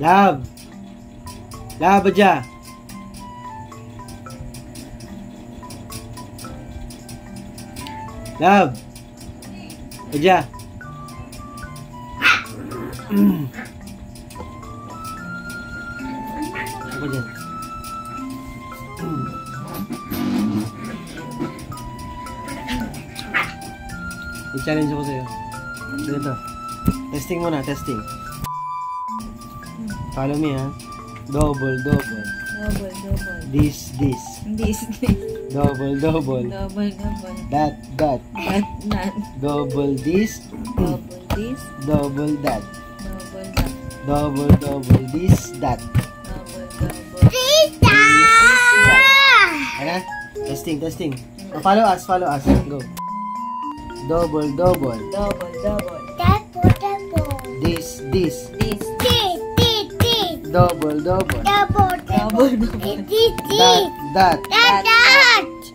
Love. Love, Adja. Love. Adja. Ako dyan. I-challenge ako sa'yo. Dito. Testing muna, testing. Follow me, ha? Double. This. Double. That. Double this. Double that. Double this, that. Ayan, testing. Follow us. Go. Double. This. Double. That.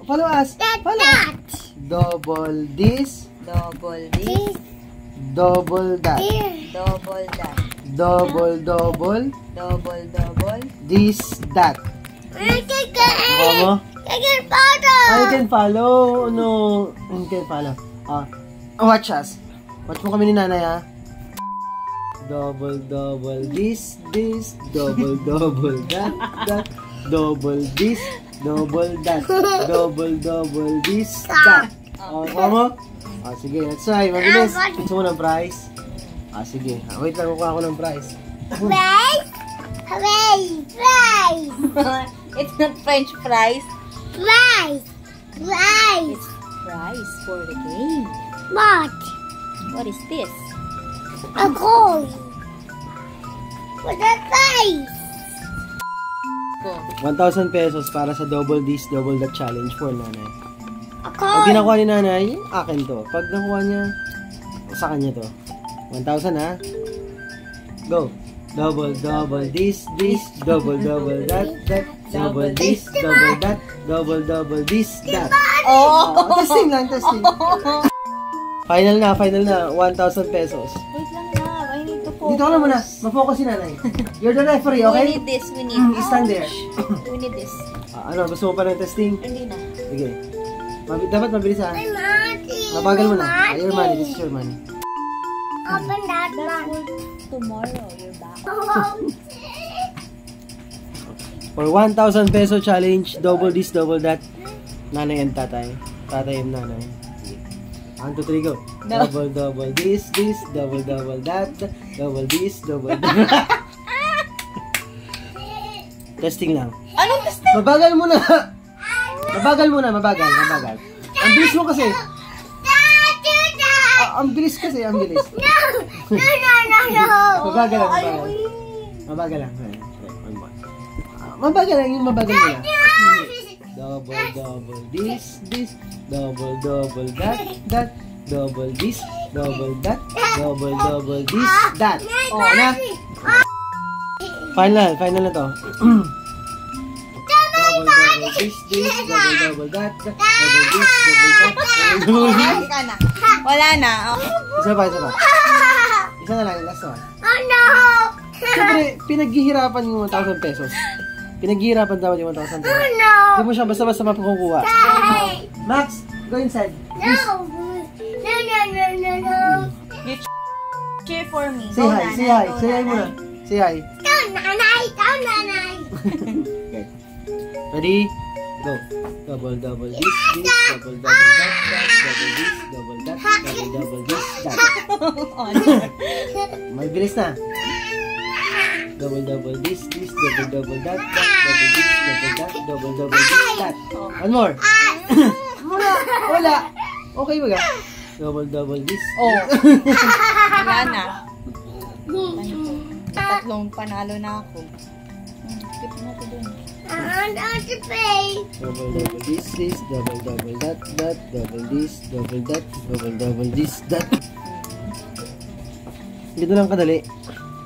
Follow us. Double this. Double that. Double. This, that. I can follow. No. You can follow. Watch us. Watch mo kami ni nanay, ha? Double this. Double that. Double this. Double that. Double this, that. Mo? Sige, let's try. Mabilis. Gusto mo ng prize? Sige. Wait lang, kukuha ko ng prize. Prize? It's not French fries. Prize. It's prize for the game. What is this? A coin. With a prize. Go. 1,000 pesos para sa double this, double that challenge for nanay. A Pag coin. nakuha ni nanay, akin to. Pag nakuha niya, sa kanya to. 1,000, ha? Go. Double this, double that, double this, double that, double this, that. Testing lang. Final na, 1,000 pesos. Wait lang na. I need to focus. Dito ka na muna, ma-focus si nanay. You're the referee, okay? We need this. We need. Stand there. We need this. Ano, gusto mo pa ng testing? Hindi na. Sige. Dapat mabilis, ha? My money. Mabagal mo na. Your money, this is your money. Open that That's one. for tomorrow. You're back. For 1,000 peso challenge, double this, double that. Nanay and tatay. Tatay and nanay. 1, 2, 3, go. No. Double this, double that, double this, double that. Testing lang. Anong testing? Mabagal muna. Mabagal. Ang bilis mo kasi. Ang bilis kasi, ang bilis. No. Mabagal lang. Mabagal lang yung mabagal mo lang. Double this, double that, double this, double that, double this, that. Na? Final na to. Double this, double that, double this, double that. Wala na. Isa pa. Isa na lang, last one. Oh no. Siyempre, pinaghihirapan yung 1,000 pesos. Pinaghihirapan dapat yung 1,000 pesos. Oh no. Hindi mo siya basta-basta mapakukuha. Hey. Max, go inside. No. You cheer for me. Say hi, say hi muna. Say hi. Nanay. Okay. Ready? Go. Double this, double that, double this, double that, double this, that. May bilis na. Double this, double that, double this, double this, that. One more. Wala. Okay ba ga? Double this. Wala na. Tatlong panalo na ako. Skip mo ko dun. To pay. Double this, double that, double this, double that, double this, that. Dito lang kadali.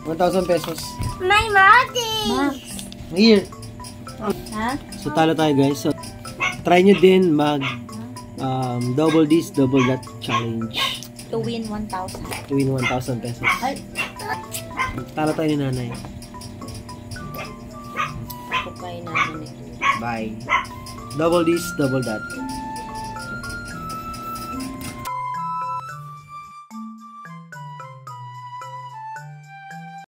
1,000 pesos. My money. Max. Here. Ha? So talo tayo guys. So try nyo din mag double this, double that challenge. To win 1,000. To win 1,000 pesos. Ay. Talo tayo ni nanay. Bye, nanay. Bye. Double this, double that.